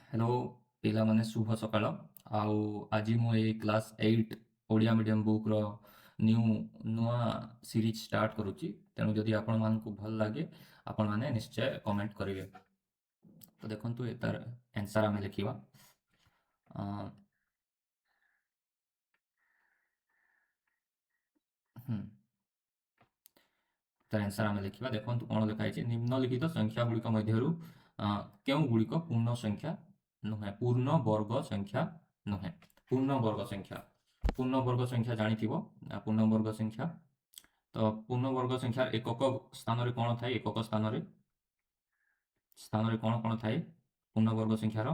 Hello ପିଲାମାନେ ଶୁଭ ସକାଳ। ଆଉ ଆଜି ମୁଁ ଏଇ କ୍ଲାସ୍ 8 ଓଡ଼ିଆ ମିଡ଼ିୟମ୍ ବୁକ୍ର ନୂଆ ସିରିଜ୍ ଷ୍ଟାର୍ଟ କରୁଛି। ତେଣୁ ଯଦି ଆପଣମାନଙ୍କୁ ଭଲ ଲାଗେ ଆପଣମାନେ ନିଶ୍ଚୟ କମେଣ୍ଟ କରିବେ। ତ ଦେଖନ୍ତୁ ତାର ଆନ୍ସର୍ ଆମେ ଲେଖିବା। ତାର ଆନ୍ସର୍ ଆମେ ଲେଖିବା। ଦେଖନ୍ତୁ କ'ଣ ଲେଖା ହେଇଛି। ନିମ୍ନଲିଖିତ ସଂଖ୍ୟା ଗୁଡ଼ିକ ମଧ୍ୟରୁ କେଉଁ ଗୁଡ଼ିକ ପୂର୍ଣ୍ଣ ସଂଖ୍ୟା ନୁହେଁ? ପୂର୍ଣ୍ଣ ବର୍ଗ ସଂଖ୍ୟା ନୁହେଁ। ପୂର୍ଣ୍ଣ ବର୍ଗ ସଂଖ୍ୟା, ପୂର୍ଣ୍ଣ ବର୍ଗ ସଂଖ୍ୟା ଜାଣିଥିବ। ପୂର୍ଣ୍ଣ ବର୍ଗ ସଂଖ୍ୟା, ତ ପୂର୍ଣ୍ଣ ବର୍ଗ ସଂଖ୍ୟା ଏକକ ସ୍ଥାନରେ କ'ଣ ଥାଏ? ଏକକ ସ୍ଥାନରେ କ'ଣ କ'ଣ ଥାଏ ପୂର୍ଣ୍ଣ ବର୍ଗ ସଂଖ୍ୟାର?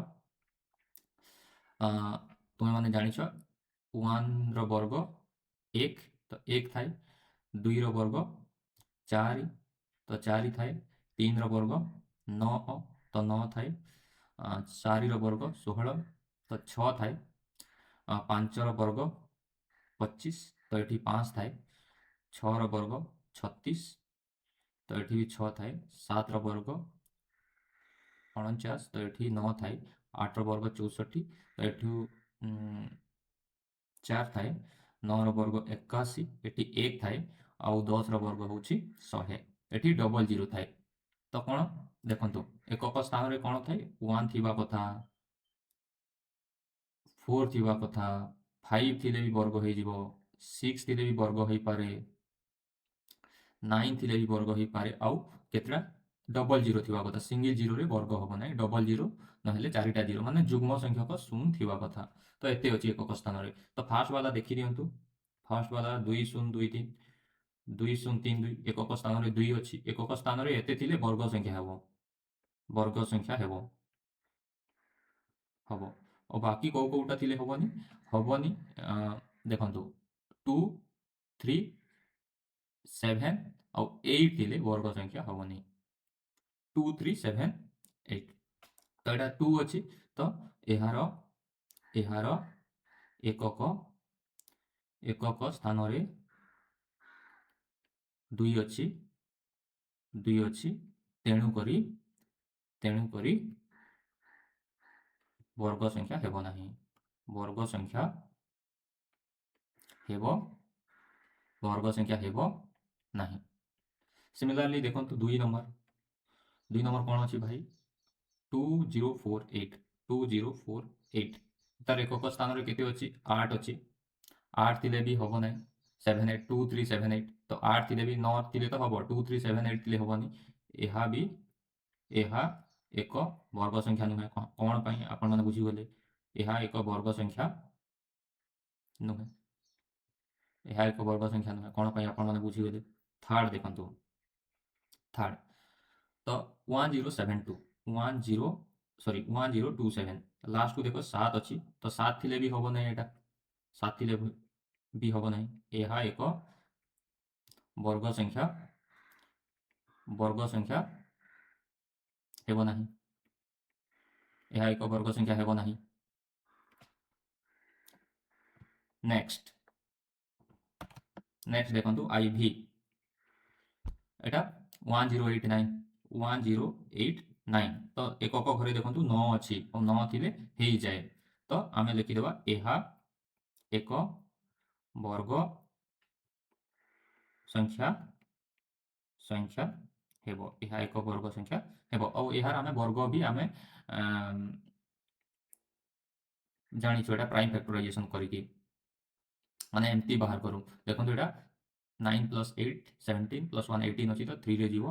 ତୁମେମାନେ ଜାଣିଛ 1 ର ବର୍ଗ 1, ତ 1 ଥାଏ। 2 ର ବର୍ଗ 4, ତ 4 ଥାଏ। 3 ର ବର୍ଗ 9, ତ 9 ଥାଏ। 4 ର ବର୍ଗ 16, ତ 6 ଥାଏ। 5 ର ବର୍ଗ 25, ତ ଏଠି 5 ଥାଏ। 6 ର ବର୍ଗ 36, ତ ଏଠି ବି 6 ଥାଏ। 7 ର ବର୍ଗ 49, ତ ଏଠି 9 ଥାଏ। 8 ର ବର୍ଗ 64, ତ ଏଠୁ 4 ଥାଏ। 9 ର ବର୍ଗ 81, ଏଠି 1 ଥାଏ। ଆଉ 10 ର ବର୍ଗ ହେଉଛି 100, ଏଠି ଡବଲ୍ ଜିରୋ ଥାଏ। ତ କ'ଣ ଦେଖନ୍ତୁ, ଏକକ ସ୍ଥାନରେ କ'ଣ ଥାଏ? 1 ଥିବା କଥା, 4 ଥିବା କଥା, 5 ଥିଲେ ବି ବର୍ଗ ହେଇଯିବ, 6 ଥିଲେ ବି ବର୍ଗ ହେଇପାରେ, 9 ଥିଲେ ବି ବର୍ଗ ହେଇପାରେ। ଆଉ କେତେଟା? ଡବଲ୍ ଜିରୋ ଥିବା କଥା। ସିଙ୍ଗଲ ଜିରୋରେ ବର୍ଗ ହେବ ନାହିଁ। ଡବଲ୍ ଜିରୋ ନହେଲେ 4ଟା ଜିରୋ, ମାନେ ଯୁଗ୍ମ ସଂଖ୍ୟକ 0 ଥିବା କଥା। ତ ଏତେ ଅଛି ଏକକ ସ୍ଥାନରେ। ତ ଫାର୍ଷ୍ଟ ବାଲା ଦେଖିଦିଅନ୍ତୁ। ଫାର୍ଷ୍ଟ ବାଲା 2 0 2 3, 2 0 3 2, ଏକକ ସ୍ଥାନରେ 2 ଅଛି। ଏକକ ସ୍ଥାନରେ ଏତେ ଥିଲେ ବର୍ଗ ସଂଖ୍ୟା ହେବ। ବର୍ଗ ସଂଖ୍ୟା ହେବ। ଆଉ ବାକି କୋଉଟା ଥିଲେ ହେବନି? ଦେଖନ୍ତୁ 2 3 7 ଆଉ 8 ଥିଲେ ବର୍ଗ ସଂଖ୍ୟା ହେବନି। 2 3 7 8, ତ ଏଇଟା 2 ଅଛି। ତ ଏହାର ଏକକ ସ୍ଥାନରେ 2 ଅଛି। ତେଣୁକରି ବର୍ଗ ସଂଖ୍ୟା ହେବ ନାହିଁ। ବର୍ଗ ସଂଖ୍ୟା ହେବ ନାହିଁ। ସିମିଲାରଲି ଦେଖନ୍ତୁ 2 ନମ୍ବର କ'ଣ ଅଛି ଭାଇ? 2048, 2048, ତାର ଏକକ ସ୍ଥାନରେ କେତେ ଅଛି? 8 ଅଛି। 8 ଥିଲେ ବି ହେବ ନାହିଁ। 7 8, 2 3 7 8, ତ 8 ଥିଲେ ବି 9 ଥିଲେ ତ ହେବ। 2 3 7 8 ଥିଲେ ହେବନି। ଏହା ଏକ ବର୍ଗ ସଂଖ୍ୟା ନୁହେଁ। କ'ଣ ପାଇଁ ଆପଣମାନେ ବୁଝିଗଲେ? ଏହା ଏକ ବର୍ଗ ସଂଖ୍ୟା ନୁହେଁ। କ'ଣ ପାଇଁ ଆପଣମାନେ ବୁଝିଗଲେ? ଥାର୍ଡ଼ ଦେଖନ୍ତୁ। ତ 1027, ଲାଷ୍ଟକୁ ଦେଖ 7 ଅଛି। ତ 7 ଥିଲେ ବି ହେବ ନାହିଁ। ଏଇଟା 7 ଥିଲେ ବି ହେବ ନାହିଁ। ଏହା ଏକ ବର୍ଗ ସଂଖ୍ୟା ହେବ ନାହିଁ। ଏହା ଏକ ବର୍ଗ ସଂଖ୍ୟା ହେବ ନାହିଁ। ନେକ୍ସଟ ଦେଖନ୍ତୁ IV, ଏଟା 1089, ତ ଏକକ ଘରେ ଦେଖନ୍ତୁ 9 ଅଛି। ଆଉ 9 ଥିଲେ ହେଇଯାଏ। ତ ଆମେ ଲେଖିଦେବା ଏହା ଏକ ବର୍ଗ ସଂଖ୍ୟା ହେବ। ଏହା ଏକ ବର୍ଗ ସଂଖ୍ୟା ହେବ। ଆଉ ଏହାର ଆମେ ବର୍ଗ ବି ଆମେ ଜାଣିଛୁ। ଏଟା ପ୍ରାଇମ୍ ଫ୍ୟାକ୍ଟରାଇଜେସନ୍ କରିକି ମାନେ ଏମିତି ବାହାର କରୁ। ଦେଖନ୍ତୁ ଏଟା 9 + 8 17 + 1 18 ଅଛି। ତ 3 ରେ ଯିବ।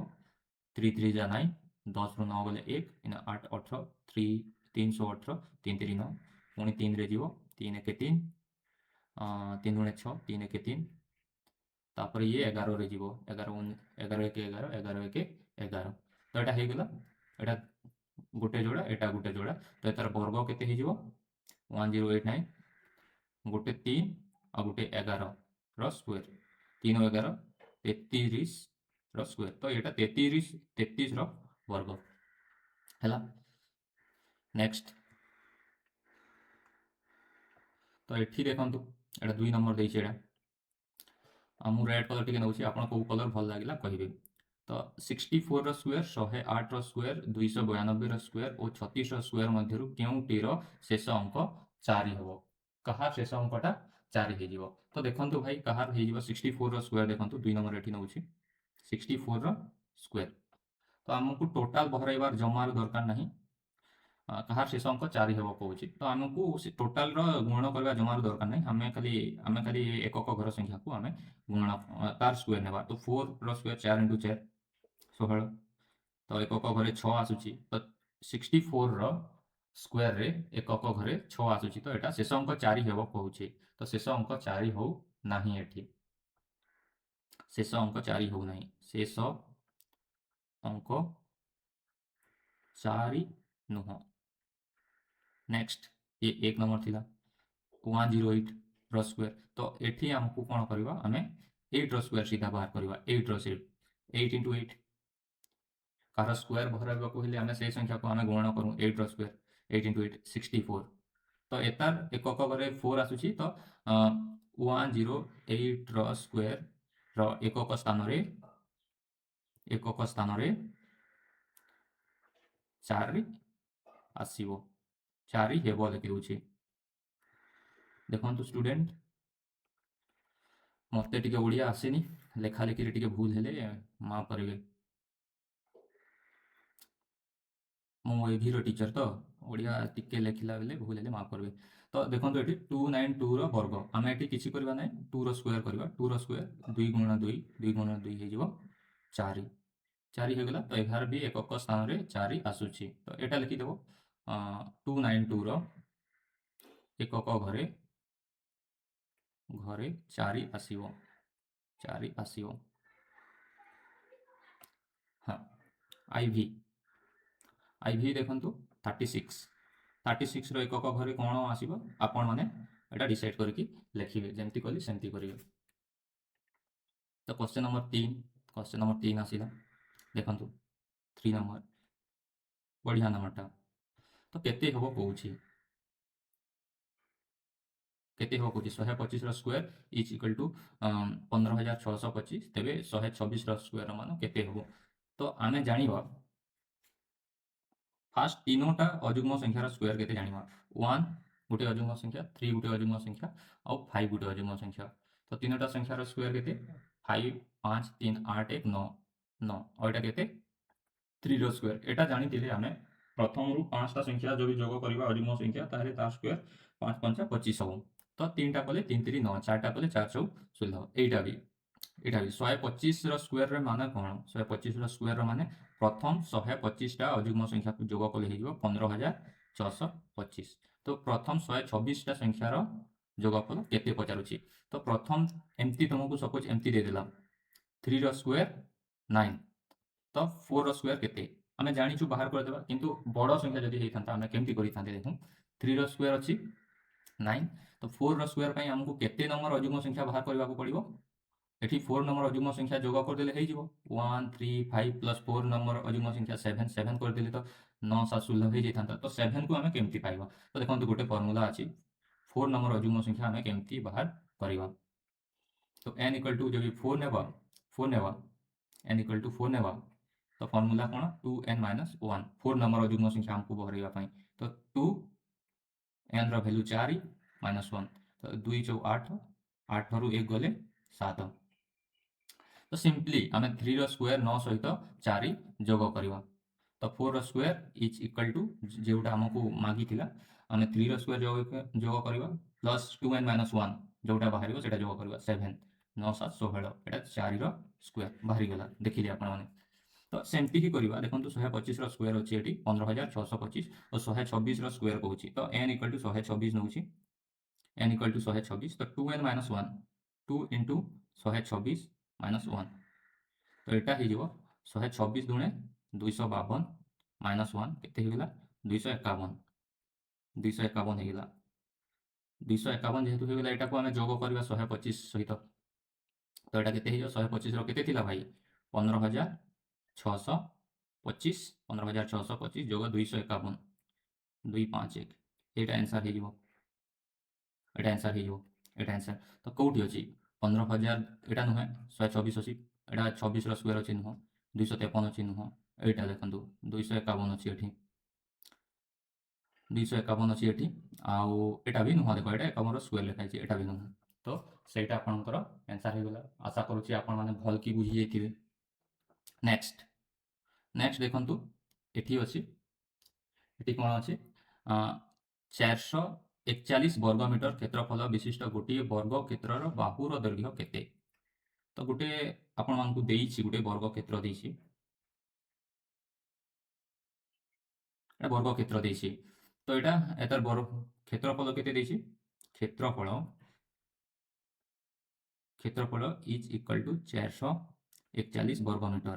3 3 ଯା 9, 10 ରୁ 9 ଗଲେ 1, 8 18, 318, 3 3 9, ପୁଣି 3 ରେ ଯିବ। 3 1 3, 3 ଗୁଣେ 6, 3 1 3, ତାପରେ ଇଏ 11 ରେ ଯିବ। 11 1 11, 11 1 11, ତ ଏଟା ହେଇଗଲା। ଏଟା ଗୋଟେ ଯୋଡ଼ା, ଏଟା ଗୋଟେ ଯୋଡ଼ା। ତ ଏତାର ବର୍ଗ କେତେ ହେଇଯିବ? 1089, ଗୋଟେ 3 ଆଉ ଗୋଟେ 11 ର ସ୍କୋୟାର। 3 ଆଉ 11 33 ର ସ୍କୋୟାର। ତ ଏଇଟା 33 ର ବର୍ଗ ହେଲା। ନେକ୍ସଟ, ତ ଏଠି ଦେଖନ୍ତୁ ଏଟା 2 ନମ୍ବର ଦେଇଛି। ଏଟା ମୁଁ ରେଡ୍ କଲର୍ ଟିକେ ନେଉଛି। ଆପଣ କେଉଁ କଲର୍ ଭଲ ଲାଗିଲା କହିବେ। तो 64 स्क्वायर 108 स्क्वायर 292 स्क्वायर और 36 स्क्वायर मध्यरु केउटीर शेष अंक 4 हेबो कहार शेष अंकटा 4 हे जिवो तो देखंतु भाई कहार हे जिवो 64 स्क्वायर देखंतु 2 नंबर एठी नउछि 64 स्क्वायर तो हमकु टोटल बहराइबार जमार दरकार नाही कहार शेष अंक 4 हेबो कहूछि तो हमकु टोटल रो गुणन करबा जमार दरकार नाही हमें खाली एकक घर संख्या को हमें गुणन तार स्क्वायर नेबा तो 4 रो स्क्वायर 4 * 4 16 तो एकक घरे 6 आसुची तो 64 रो स्क्वायर रे एकक घरे 6 आसुची तो एटा शेष अंक 4 हेबो कहूछि तो शेष अंक 4 हो नाही एठी शेष अंक 4 हो नाही शेष अंक 4 नुह नेक्स्ट ये 1 नंबर थिला 108 रो स्क्वायर तो एठी हमकु कोन करबा हमें 8 रो स्क्वायर सीधा बाहर करबा 8 रो सेट 8 * 8 कार स्क्वायर भराइबा को हेले हमें से संख्या को हमें गुणन करू 8 रो स्क्वायर 8 * 8 64 तो एतार एकक घरे 4 आसुची तो 108 रो स्क्वायर रो एकक स्थान रे 4 आसीबो 4 हेबो लिखि दउची देखंतु स्टूडेंट मते टिके ओडिया आसेनी लेखा लेखि रे टिके भूल हेले माफ करबे मो एभिरो टीचर तो ओडिया टिके लेखिला बेले भूल हेले माफ करबे तो देखंतु एठी 292 रो वर्ग आमे एठी किछि करबा नै 2 रो स्क्वायर करबा 2 रो स्क्वायर 2 * 2 2 * 2 हे जिवो 4 4 हे गला तो एघार भी एकक स्थान रे 4 आसुची तो एटा लिखि देबो 292 रो एकक घरे घरे 4 आसीबो 4 आसीबो हाँ आईवी आईवी देखंतु 36 36 रो एकक घरे कोन आसीबो आपण माने एटा डिसाइड करके लिखिबे जेमति कली सेमति करिवे तो क्वेश्चन नंबर 3 आसीला देखंतु 3 नंबर बढ़िया नंबरटा तो केते हबो कहूची केते हो कहूची 125 रो स्क्वायर इज इक्वल टू 15625 तेबे 126 रो स्क्वायर मान केते हबो तो आमे जानिबा फास्ट तीनोटा अजुग्म संख्यार स्क्वायर केते जानिबा 1 गुटे अजुग्म संख्या 3 गुटे अजुग्म संख्या और 5 गुटे अजुग्म संख्या तो तीनोटा संख्यार स्क्वायर केते 5 5 3 8 1 9 9 और एटा केते 3 रो स्क्वायर एटा जानि दिले आमे प्रथम रु 5 टा संख्या जो भी जोग करबा अजुग्म संख्या ताहे तार स्क्वायर 5 5 25 हबो तो 3 टा कले 3 3 9 4 टा कले 4 4 16 एटा भी 125 रो स्क्वायर रे माने कोन 125 रो स्क्वायर रो माने प्रथम 125 टा अजुग्म संख्या को जोग कले हे जिवो 15625 तो प्रथम 126 टा संख्या रो जोगफल केते पचारुची तो प्रथम एम्ति तुमको सपोज एम्ति दे देला 3 रो स्क्वायर 9 तो 4 रो स्क्वायर केते हमें जानि छु बाहर कर देबा किंतु बड़ संख्या जदी हे थांता हमें केमति करि थांते देखु 3 रो स्क्वायर अछि 9 तो 4 रो स्क्वायर पई हमको केते नंबर अजुग्म संख्या बाहर करबा को पड़िबो एठी 4 नंबर अजुग्म संख्या जोग कर देले हे जिवो 1 3 5 प्लस 4 नंबर अजुग्म संख्या 7 7 कर देले तो 9 7 16 हे जेतांता तो 7 को हमें केमति पाइबा तो देखंतु गोटे फार्मूला अछि 4 नंबर अजुग्म संख्या हमें केमति बाहर करबा तो n इक्वल टू जब 4 नेबा n इक्वल टू 4 नेबा तो फार्मूला कोन 2n - 1 4 नंबर अजुग्म संख्या हमको बहरैबा पई तो 2 n रो वैल्यू 4 - 1 तो 2 * 8 8 रु 1 गले 7 तो सिंपली आमे 3 रो स्क्वायर 9 सहित 4 जोग करबा तो 4 रो स्क्वायर इज इक्वल टू जेउटा हमको मागी थिला आमे 3 रो स्क्वायर जोग करबा प्लस 2n - 1 जोउटा बाहरिबो सेटा जोग करबा 7 9 7 16 एटा 4 रो स्क्वायर बाहरी गेला देखिले आपण माने तो सेमती ही करबा देखंतु 125 रो स्क्वायर अछि एटी 15625 और 126 रो स्क्वायर कहूची तो n = 126 नउची n = 126 तो 2n - 1 2 * 126 - 1 तो एटा हे जिवो 126 दुणे 252 - 1 केते हे गेला 251 251 हे गेला 251 जेहेतु हे गेला एटा को हमें जोग करबा 125 सहित तो एटा केते हे जो 125 रो केते थिला भाई 15625 15625 जोग 251 251 एटा आंसर हे जिवो एटा आंसर हे जिवो एटा आंसर तो कोठी अछि 15000 एटा नुहे 124 अछि एटा 26 रो स्क्वायर अछि नुह 253 अच्छी नुह यहाँ देखो 251 अच्छी ये 251 अच्छी ये आउ एटा भी नुह देख ये 51 स्क्वायर लिखाई यहाँ भी नुह तो सहीटा आपंकर आंसर हो गला आशा करुच्ची आपण मैंने भल कि बुझी जाइए। नेक्स्ट नेक्स्ट देखु ये अच्छी ये कौन अच्छी 441 वर्गमीटर क्षेत्रफल विशिष्ट गोटे वर्ग क्षेत्र बाहुर दैर्घ्य केते तो गोटे आपण मानकु देइछि गोटे वर्ग क्षेत्र देइछि वर्ग क्षेत्र देइछि तो एटा एतर वर्ग क्षेत्रफल केते देइछि क्षेत्रफल क्षेत्रफल इज इक्वल टू 441 वर्गमीटर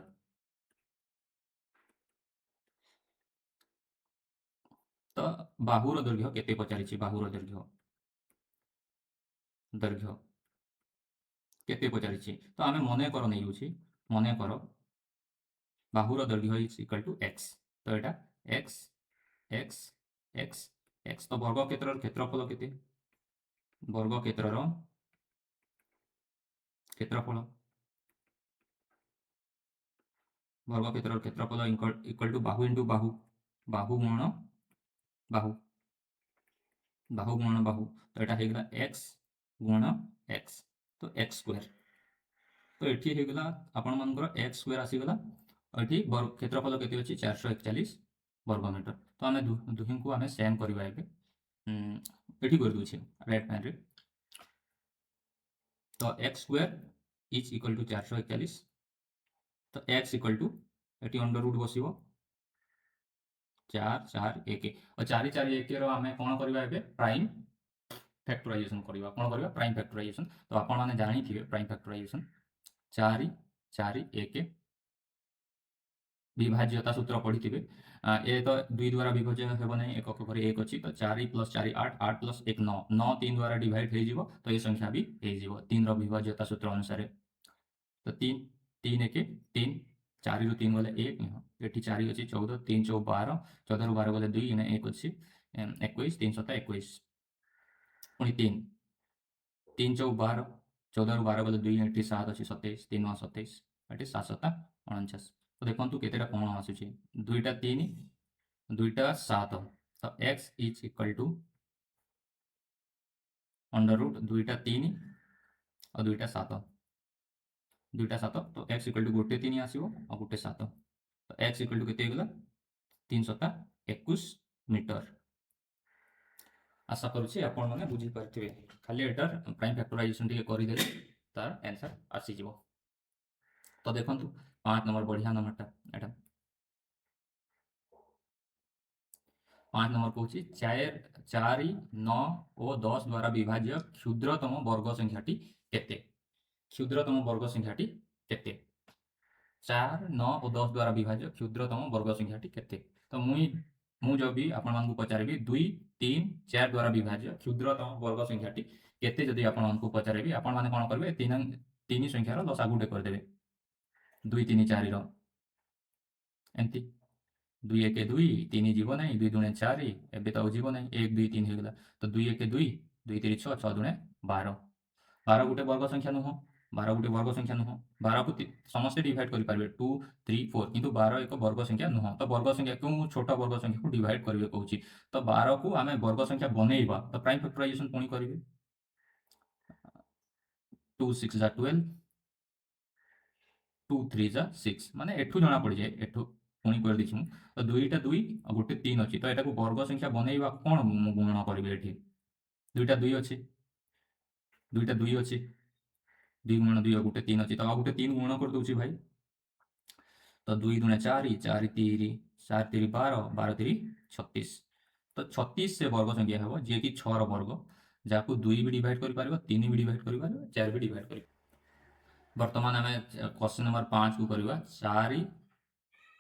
तो बाहुर दैर्घ्य केते पचारिछि बाहुर दैर्घ्य दैर्घ्य केते पचारिछि तो आमे मने कर नै होछि मने कर बाहुर दैर्घ्य इज इक्वल टू x तो एटा x x x x तो वर्ग क्षेत्रर क्षेत्रफल केते वर्ग क्षेत्रर क्षेत्रफल वर्ग क्षेत्रर क्षेत्रफल इक्वल टू बाहु इंटू बाहु बाहु गुणन बाहु बाहु गुणन बाहु तो यहाँ होगा x गुणन x तो x स्क्वायर तो ये होगा आपण मानकर x स्क्वायर आसीगला और ये क्षेत्रफल केते अछि 441 वर्गमीटर तो आमे दुही को आमे सेम करबा एबे एठी कर दोछि राइट हैंड रे तो x square is equal to 441 तो x इक्वल टू एटी अंडर रूट बसिबो 4 4 1 और 4 4 1 रो आमे कोन करबा एबे प्राइम फैक्टराइजेशन करबा कोन करबा प्राइम फैक्टराइजेशन तो आपण माने जानि थिबे प्राइम फैक्टराइजेशन 4 4 1 विभाज्यता सूत्र पढ़ी थे ये तो 2 द्वारा विभाज्य हेब ना एक घर 1 अच्छी तो 4 + 4 8 8 + 1 9 9 3 द्वारा डिवाइड हो तो ये संख्या भी हो 3 विभाज्यता सूत्र अनुसार तो 3 3 1 3 4 रु 3 गले 1 ये 4 अच्छी 14 3 4 12 14 रु 12 गले 2 इने 1 अच्छी 21 3 7 21 पुणी 3 3 4 12 14 रु 12 गले 2 ये 7 अच्छी 27 3 9 27 ये 7 7 49 तो देखो केतेटा कौन आसूँ 2टा 3 2टा 7 तो x is equal to under root 2टा 3 और 2टा 7 2टा 7 तो x इक्वल टू गोटे 3 आसो और गोटे 7 तो x इक्वल टू केते गला 3 7 21 मीटर आशा करुच्ची आपण मैंने बुझी पारे खाली एटार प्राइम फैक्टराइजेशन टी करदे तार आंसर आसीज तो देखो 5 नंबर बढ़िया नंबरटा एटा 5 नंबर कौन 4 4 9 और 10 द्वारा विभाज्य क्षुद्रतम वर्ग संख्याटी केते क्षुद्रतम वर्ग संख्याटी केते 4 9 और 10 द्वारा विभाज्य क्षुद्रतम वर्ग संख्याटी केते तो मु जो भी आपण मानकु पचारिबी 2 3 4 द्वारा विभाज्य क्षुद्रतम वर्ग संख्याटी केते जदि आपण मानकु पचारिबी आपण माने कोन करबे 3 संख्यार लसागु कर देबे 2 3 4 रो एंती 2 1 2 3 जीव ना 2 दुणे 4 एबे तो जीव ना 1 2 3 होगला तो 2 1 2 2 3 6 6 दुणे 12 12 गोटे वर्ग संख्या नुह 12 गोटे वर्ग संख्या नुह 12 को समस्त डिवाइड कर पारे 2 3 4 किंतु 12 एक वर्ग संख्या नुह तो वर्ग संख्या क्यों छोटा वर्ग संख्या को डिवाइड करेंगे कहूँ तो 12 को आम वर्ग संख्या बनइबा तो प्राइम फैक्टराइजेशन पुणी करेंगे 2 6 12 2 3 6 माने एठू जना पड़ जाए एठू पुणी कर देछि तो 2टा 2 और गोटे 3 अच्छी तो यहाँ वर्ग संख्या बनइबा कौन गुणन करेंगे ये 2टा 2 अच्छी 2टा 2 अच्छी 2 गुण 2 गोटे 3 अच्छी तो गोटे 3 गुण कर दूसरी भाई तो 2 दुणे 4 4 3 4 3 12 12 3 36 तो 36 से वर्ग संख्या हे जी कि 6 वर्ग जहाँ 2 भी डिवाइड कर 3 भी डिवाइड कर 4 भी डिवाइड कर बर्तमान आम क्वेश्चन नंबर 5 को करवा 4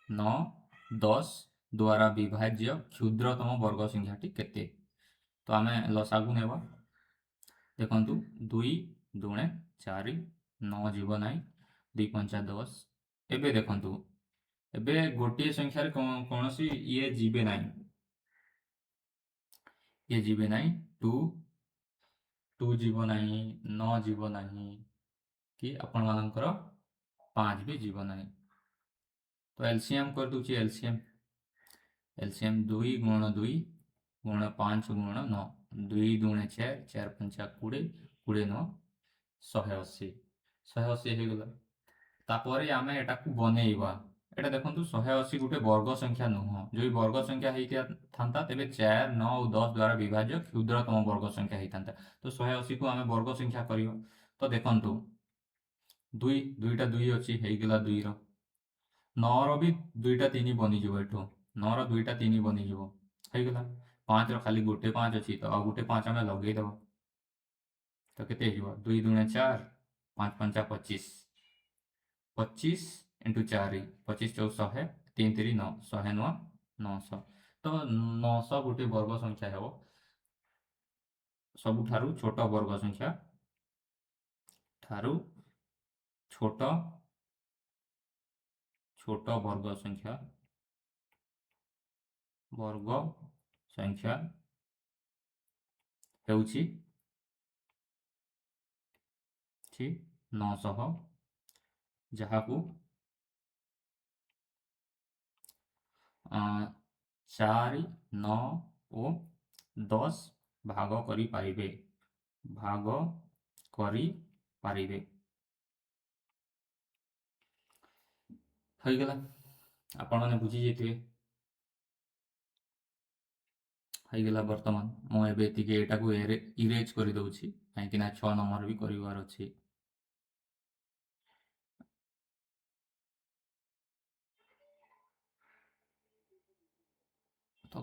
9 10 द्वारा विभाज्य क्षुद्रतम वर्ग संख्याटी केते तो आम लसागु नेबा देखु 2 दुणे 4 9 जीव ना 2 5 10 एबे देखु एबे गोटे संख्यार कौन सी ये जीवे ना ये जीवे ना 2 2 जीव ना 9 जीव ना कि आपण मानकर 5 भी जीव ना तो एलसीएम कर दूची एलसीएम 2 गुण 2 गुण 5 गुण 9 2 दुणे 4 4 पंचा 20 20 9 180 180 ହେଇଗଲା। ତାପରେ ଆମେ ଏଟାକୁ ବନେଇବା। ଏଟା ଦେଖନ୍ତୁ 180 ଗୋଟେ ବର୍ଗ ସଂଖ୍ୟା ନୁହଁ। ଯଦି ବର୍ଗ ସଂଖ୍ୟା ହେଇଥାନ୍ତା ତେବେ 4 9 ଆଉ 10 ଦ୍ୱାରା ବିଭାଜ୍ୟ କ୍ଷୁଦ୍ରତମ ବର୍ଗ ସଂଖ୍ୟା ହେଇଥାନ୍ତା। ତ 180 କୁ ଆମେ ବର୍ଗ ସଂଖ୍ୟା କରିବା। ତ ଦେଖନ୍ତୁ 2 ଦୁଇଟା 2 ଅଛି ହେଇଗଲା 2 ର 9 ର ବି ଦୁଇଟା 3 ବନିଯିବ ଏଠୁ 9 ର ଦୁଇଟା 3 ବନିଯିବ ହେଇଗଲା 5 ର ଖାଲି ଗୋଟେ 5 ଅଛି ତ ଆଉ ଗୋଟେ 5 ଆମେ ଲଗେଇଦବା। ତ କେତେ ହେଇଯିବ 2 ଦୁणे 4 5 5 25 25 इंटू 4 25 चौ 100 3 3 9 100 9 900 तो 900 गोटे वर्ग संख्या है सबुठारु छोट वर्ग संख्या ठारु छोट छोट वर्ग संख्या हेउछि 900 जहाकू 4 9 और 10 भाग करी पारिबे ହେଇଗଲା ଆପଣମାନେ ବୁଝି ଯାଇଥିବେ। ହେଇଗଲା ବର୍ତ୍ତମାନ ମୁଁ ଏବେ ଏତିକି ଏଟାକୁ ଇରେଜ୍ କରିଦେଉଛି କାହିଁକିନା 6 ନମ୍ବର ବି କରିବାର ଅଛି। ତ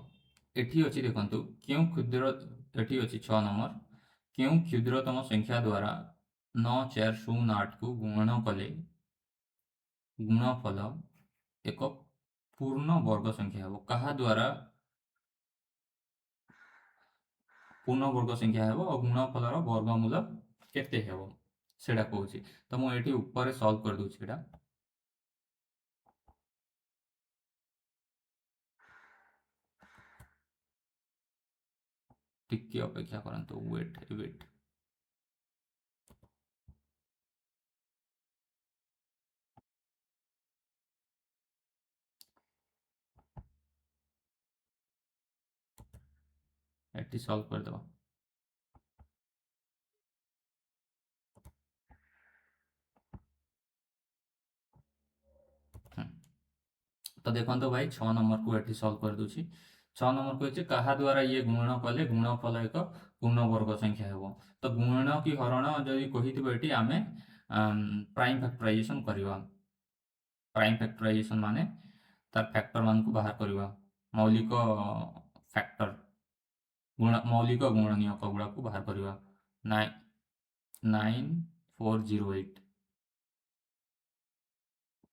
ଏଠି ଅଛି ଦେଖନ୍ତୁ କେଉଁ କ୍ଷୁଦ୍ର ଏଠି ଅଛି 6 ନମ୍ବର କେଉଁ କ୍ଷୁଦ୍ରତମ ସଂଖ୍ୟା ଦ୍ୱାରା 9408 को गुणन कले गुणफल एक पूर्ण वर्ग संख्या हे कहा द्वारा पूर्ण वर्ग संख्या हे और गुणफल वर्गमूल केते हे सेटा कहूँ। तो मुझे ऊपर सॉल्व कर दूची एटा टिके अपेक्षा करंतु वेट एटी सॉल्व कर दो। तो देखो तो भाई 6 नंबर को एटी सॉल्व कर दूची 6 नंबर को कहा द्वारा ये गुणन कले गुणफल एक पूर्ण वर्ग संख्या हे तो गुणन कि हरण जदि कही आमे प्राइम फैक्टराइजेशन करवा प्राइम फैक्टराइजेशन माने तार फैक्टर मान को बाहर करवा मौलिक फैक्टर मौलिक गुणनीयक गुड़ा को बाहर करवा 9408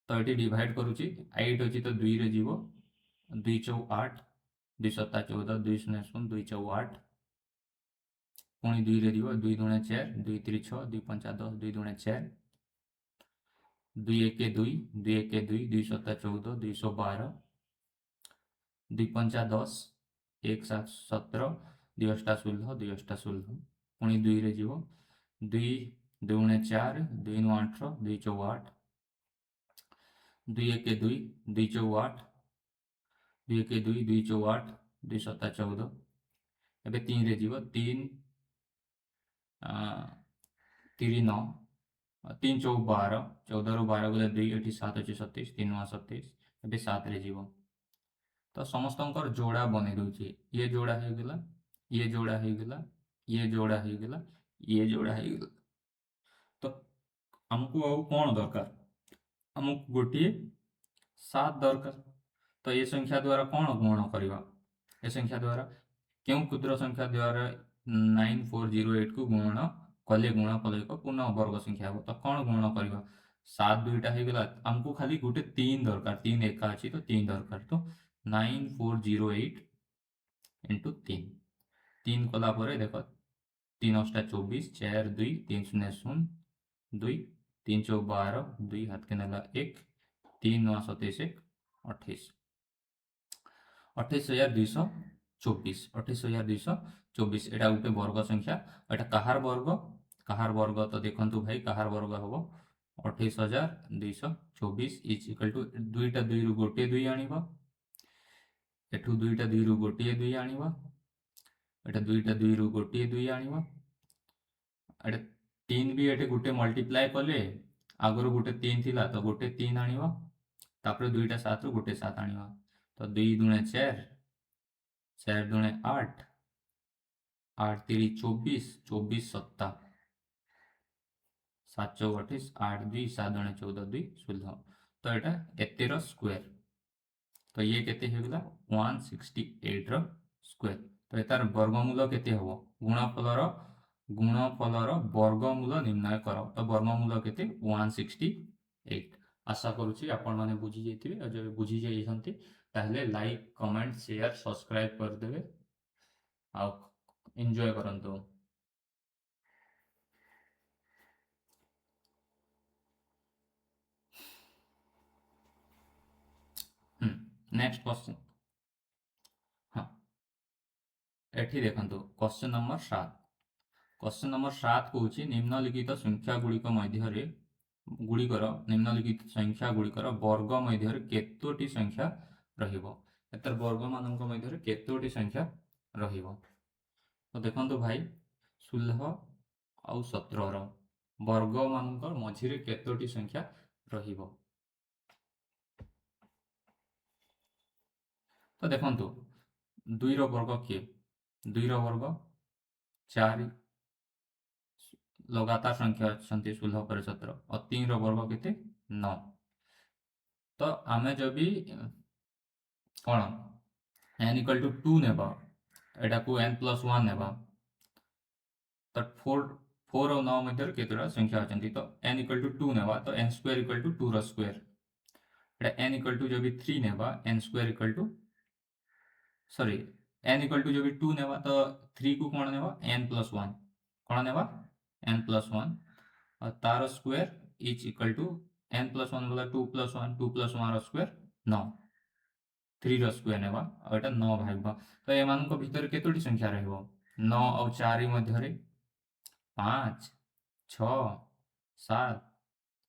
तो ये डिवाइड करुच्ची 8 अच्छी तो 2 रे जीवो 2 चौ 8 2 7 14 2 0 0 2 चौ 8 पुणी 2 रे जीवो 2 दुणे 4 2 3 6 2 5 10 2 दुणे 4 2 1 2 2 1 2 2 7 14 2 12 2 5 10 1 7 17 2 8 16 2 8 16 पुणी 2 रे जीवो 2 दुणे 4 2 9 18 2 चौ 8 2 1 2 2 चौ 8 2 1 2 2 चौ 8 2 7 14 एबे 3 रे जीवो 3 3 9 3 चौ 12 14 ରୁ 12 गले 2 एठी 7 अछि 27 3 9 27 एबे 7 रे जीवो तो समस्तंकर जोड़ा बने दूची ये जोड़ा हो गला ये जोड़ा हो गला ये जोड़ा हो गला ये जोड़ा हो गला तो हमको आउ कौन दरकार हमको गोटे 7 दरकार तो ये संख्या द्वारा कौन गुणन करवा ये संख्या द्वारा क्यों क्षुद्र संख्या द्वारा 9408 को गुणन कले गुणफल एक पूर्ण वर्ग संख्या हे तो कौन गुणन करवा 7 दुईटा हो गला हमको खाली गोटे 3 दरकार 3 एका अच्छी तो 3 दरकार तो 9408 इंटू 3 3 कला देख 3 अष्टा 24 4 2 3 0 0 2 3 चौ 12 2 हाथ के नेला 1 3 9 27 1 28 28224 28224 एटा गोटे वर्ग संख्या एटा कहार वर्ग तो देखंतु भाई कहार वर्ग हम 28,224 इज इक्वल टू दुईटा दुई रु गोटे दुई आनिबो एठू दुईटा दुई रु गोटे दुई आनिबो एटा दुईटा दुई रु गोटे दुई आनिबो एटा 3 भी एटे गोटे मल्टीप्लाई कले आगरो गोटे 3 थिला तो गोटे 3 आनिबो तापर दुईटा 7 रु गोटे 7 आनिबो तो 2 दुणे 4 4 दुणे 8 8 3 24 24 सत्ता 7 चौ 28 8 2 7 दुणे 14 2 16 तो एटा एतेर स्क्वायर तो ये केते हेगला 168 रो स्क्वायर तो एतार वर्गमूल केते हबो गुणफलर वर्गमूल निर्णय करो तो वर्गमूल केते 168 आशा करूची आपण माने बुझी जेतिबे और जब बुझी जाइछंती ताहले लाइक कमेंट शेयर सब्सक्राइब कर देबे आ एंजॉय करंतो नेक्स्ट क्वेश्चन हाँ एठी देखंतो क्वेश्चन नंबर 7 क्वेश्चन नंबर 7 कहूची निम्नलिखित संख्या गुड़िक मध्यरे गुड़िकर निम्नलिखित संख्या गुड़िकर वर्ग मध्यरे केतोटी संख्या रहिबो एतर वर्ग मानक मध्यरे केतोटी संख्या रहिबो तो देखंतो भाई 16 आउ 17 रो वर्ग मानक मझिरे केतोटी संख्या रहिबो तो देखंतो 2 रो वर्ग के 2 रो वर्ग 4 लगातार संख्या अच्छी 16 पर 17 और 3 रो वर्ग केते 9 तो आमे जब भी कौन n इक्वल टू 2 नेबा एटा को n प्लस 1 नेबा तो 4 और 9 मध्य केतरा संख्या अच्छी तो n इक्वल टू 2 नेबा तो n स्क्वायर इक्वल टू 2 रो स्क्वायर एटा n इक्वल टू जब भी 3 नेबा n square equal to sorry n equal to जब भी 2 नेबा तो 3 को कौन नेबा n प्लस 1 कौन नेबा n प्लस 1 और तार square is equal to n plus 1 बोला 2 प्लस 1 2 प्लस 1 स्क्वायर 9 3 रो स्क्वायर नेबा और एटा 9 भागबा तो ए मान को भीतर केतोटी संख्या रहबो 9 और 4 मध्य 5 6 7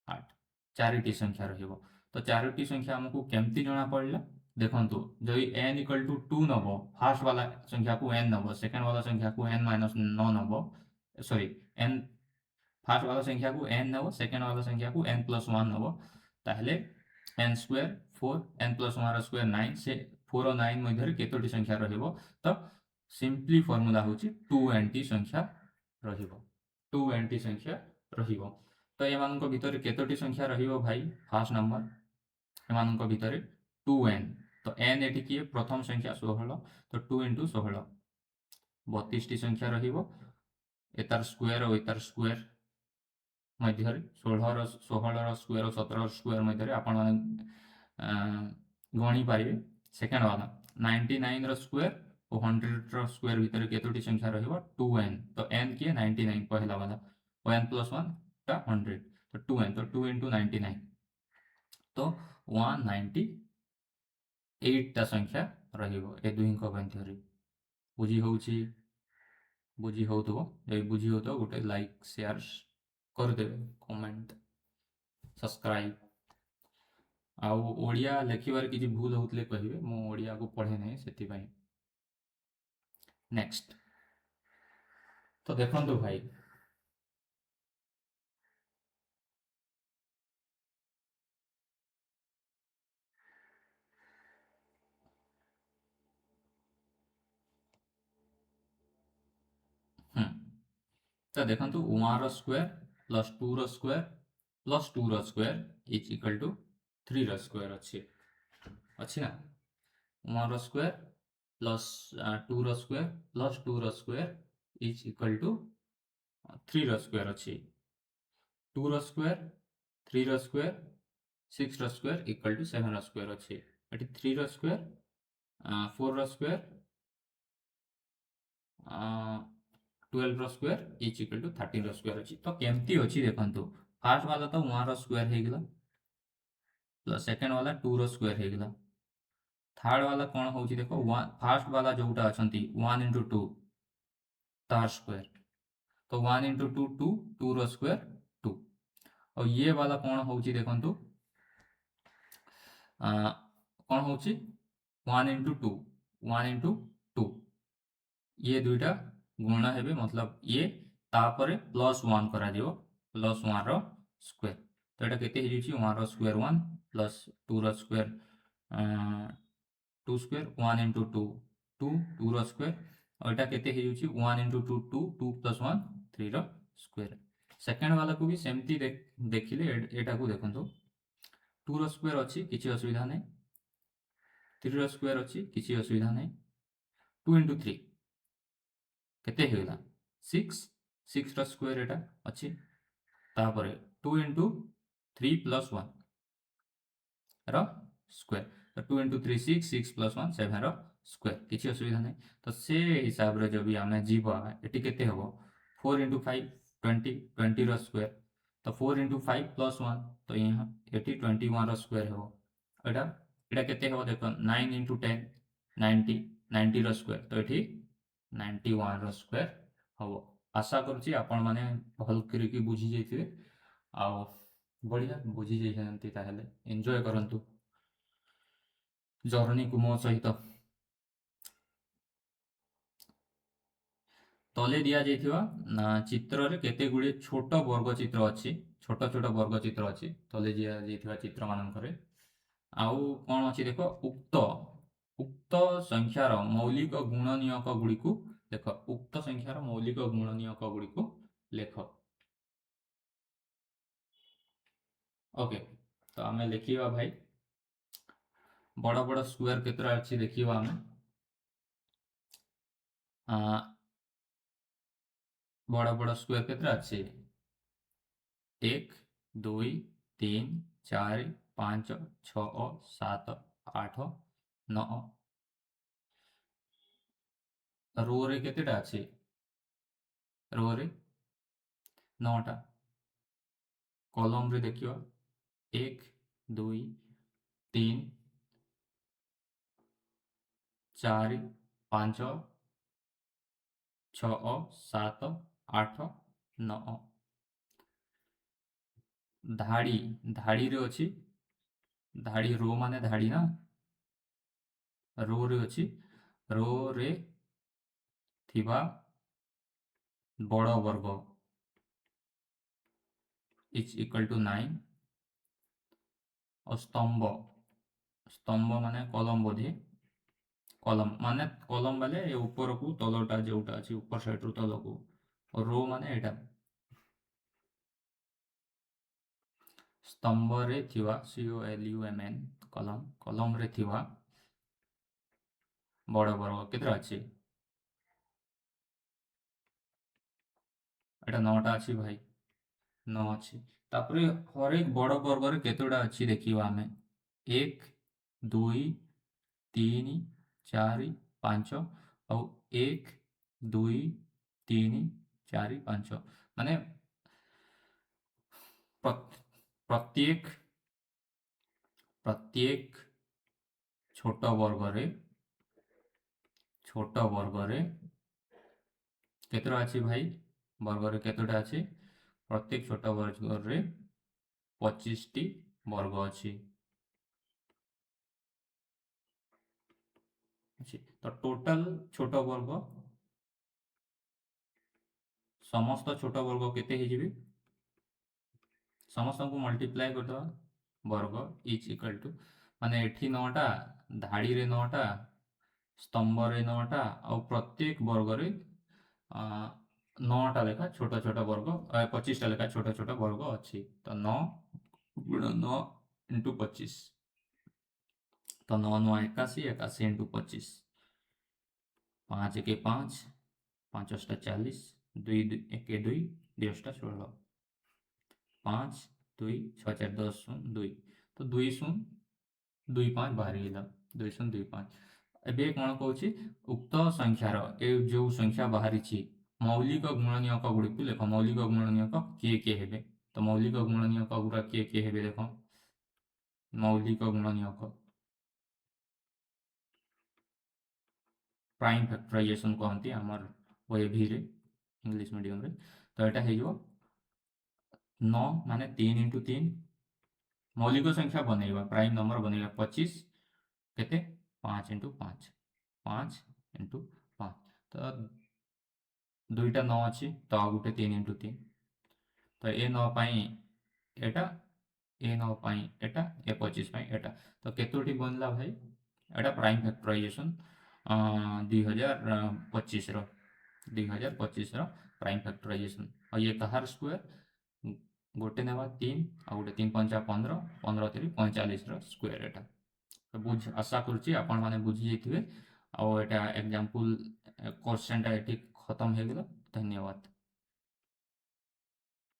8 चारिटी संख्या रहबो तो चारिटी संख्या हमको केमती जणा पड़ला देखंतु जब n इक्वल टू 2 नबो फर्स्ट वाला संख्या को n नबो सेकंड वाला संख्या को n माइनस 9 नबो सॉरी n फर्स्ट वाला संख्या को n नबो सेकंड वाला संख्या को n प्लस 1 नबो ताहले n square 4 n plus 1 square 9 से 4 और 9 मध्य केतोटी संख्या रहबो तो सिंपली फार्मूला होची 2nt संख्या रहबो 2nt संख्या रहबो तो एमान को भीतर केतोटी संख्या रहबो भाई फर्स्ट नंबर एमान को भीतर 2n तो n एटी किए प्रथम संख्या 16 तो 2 इंटू 16 32 टी संख्या रहबो एतार स्क्वायर और एतार स्क्वायर मध्य 16 स्क्वायर और 17 स्क्वायर मध्य आपण गणी पारे सेकेंड वाला 99 रो स्क्वायर और 100 रो स्क्वायर भीतर केतोटी संख्या रहबो 2n तो n किए 99 पहला वाला और n प्लस 1 टा 100 तो 2n तो 2 इंटू 99 तो 198 टा संख्या रहबो ए दुही को मध्य बुझी होउची बुझी होउतो जब बुझी होतो गोटे लाइक शेयर कर देबे कमेंट सब्सक्राइब आउ ओडिया लेखिबार किछि भूल होतले कहिबे मो ओडिया को पढे नै सेति पई नेक्स्ट तो देखंतु भाई तो देखंतु 1 रो स्क्वायर प्लस 2 रो स्क्वायर प्लस 2 रो स्क्वायर इज इक्वल टू 3 रो स्क्वायर अच्छी ना 1 रो स्क्वायर प्लस 2 रो स्क्वायर प्लस 2 रो स्क्वायर इज इक्वल टू 3 रो स्क्वायर अच्छी 2 रो स्क्वायर 3 रो स्क्वायर 6 रो स्क्वायर इक्वल टू 7 रो स्क्वायर अच्छी एटी 3 रो स्क्वायर 4 रो स्क्वायर 12 रो square is equal to 13 row square अच्छी तो केमती अच्छी देखंतु फर्स्ट वाला तो 1 रो स्क्वायर हे गेला प्लस सेकंड वाला 2 रो स्क्वायर हे गेला थर्ड वाला कौन होची देखो फर्स्ट वाला जोटा अछंती 1 into 2 तार स्क्वायर तो 1 into 2 2 2 रो स्क्वायर 2 और ये वाला कौन होची देखंतु कौन होची 1 into 2 1 into 2 ये दुईटा गुण हेबे मतलब ये तापरे +1 करा दियो +1 रो स्क्वायर तो एटा केते हे जूची 1 रो स्क्वायर 1 प्लस 2 रो स्क्वायर 2 स्क्वायर 1 into 2 2 2 रो स्क्वायर और एटा केते हे जूची 1 into 2 2 2 plus 1 3 रो स्क्वायर सेकंड वाला को भी सेमती देखिले एटा को देखंतु 2 रो स्क्वायर अछि किछि असुविधा नै 3 रो स्क्वायर अछि किछि असुविधा नै 2 into 3 केते हेगला 6 6 रो स्क्वायर एटा अछि तापरे 2 into 3 plus 1 रो स्क्वायर तो 2 into 3 6 6 plus 1 7 रो स्क्वायर किछि असुविधा नै तो से हिसाब रे जब आमे जीवा एटी केते हबो 4 into 5 20 20 रो स्क्वायर तो 4 into 5 plus 1 तो यहाँ एटी 21 रो स्क्वायर हबो एटा एटा केते हबो देखो 9 into 10 90 90 रो स्क्वायर तो एटी 91 रो स्क्वायर हबो आशा करूची आपण माने भल करिकी बुझी जाइथिबे आ बढ़िया बुझी जाइछन्ती ताहेले एन्जॉय करंतु जर्नी को मो सहित तले दिया जाइथिबा चित्र रे केते गुडी छोट वर्ग चित्र अछि छोट छोट वर्ग चित्र अछि तले दिया जाइथिबा चित्र मानकरे आउ कोन अछि देखो उक्त उक्त संख्यार मौलिक गुणनीयक गुडीकु देख उक्त संख्यार मौलिक गुणनीयक गुडीकु लेख ओके तो आमे लिखिबा भाई बड़ बड़ स्क्वायर केतरा अछि देखिबा आमे बड़ बड़ स्क्वायर केतरा अछि 1 2 3 4 5 6 7 8 9 रो रे केतेटा अछि रो रे 9 टा कॉलम रे देखियो 1 2 3 4 5 6 7 8 9 धाड़ी धाड़ी रे अछि धाड़ी रो माने धाड़ी ना रो रे अछि रो रे थिबा बड़ वर्ग इज इक्वल टू 9 और स्तंभ स्तंभ माने कलम बोधे कलम माने कलम बाले ए ऊपर को तलटा जोटा अछि ऊपर साइड रु तल को और रो माने एटा स्तंभ रे थिबा COLUMN कलम कलम रे थिबा बड़ वर्ग केतरा अछि एटा 9 टा अछि भाई 9 अछि तापरे हर एक बड़ वर्ग रे केतोडा अछि देखिबा हमें 1 2 3 4 5 और 1 2 3 4 5 माने प्रत्येक प्रत्येक छोट वर्ग रे केतरा अछि भाई वर्ग रे केतोटा अछि प्रत्येक छोट वर्ग रे 25 टी वर्ग अछि तो टोटल छोट वर्ग समस्त छोट वर्ग केते हे जिवे समस्त को मल्टीप्लाई कर दवा वर्ग इज इक्वल टू माने एठी 9 टा धाड़ी रे 9 टा स्तंभ रे 9 टा और प्रत्येक वर्ग रे 9 टा लेखा छोटा छोटा वर्ग 25 टा लेखा छोटा छोटा वर्ग अछि तो 9 गुण 9 into 25 तो 9 9 81 81 into 25 5 1 5 5 8 40 2 1 2 2 8 16 5 2 6 4 10 0 2 तो 2 0 2 5 बाहरी गला 2 0 2 5 एबे कोन कहूची उक्त संख्यार ए जो संख्या बाहरी छी मौलिक गुणनीयक गुडी लेख मौलिक गुणनीयक के हेबे तो मौलिक गुणनीयक गुडा के हेबे देखो मौलिक गुणनीयक प्राइम फैक्टराइजेशन कहती आमर ओएभी रे इंग्लिश मीडियम रे तो एटा हे जो 9 माने 3 इंटू 3 मौलिक संख्या बनैबा प्राइम नंबर बनैबा 25 केते 5 इंटू 5 5 इंटू 5 तो दुईटा 9 अच्छी तो आ गुटे 3 इंटू 3 तो ए 9 पाई एटा ए 9 पाई एटा ए 25 पाई एटा तो केतोटी बनला भाई एटा प्राइम फैक्टराइजेशन 2025 रो 2025 रो प्राइम फैक्टराइजेशन और ये कहार स्क्वायर गोटे नेबा 3 आ गोटे 3 पंचा 15 15 3 45 रो स्क्वायर एटा तो बुझ आशा करूची आपण माने बुझी जैथिबे आ एटा एग्जांपल क्वेश्चन टा एठी खत्म हे गेलो धन्यवाद।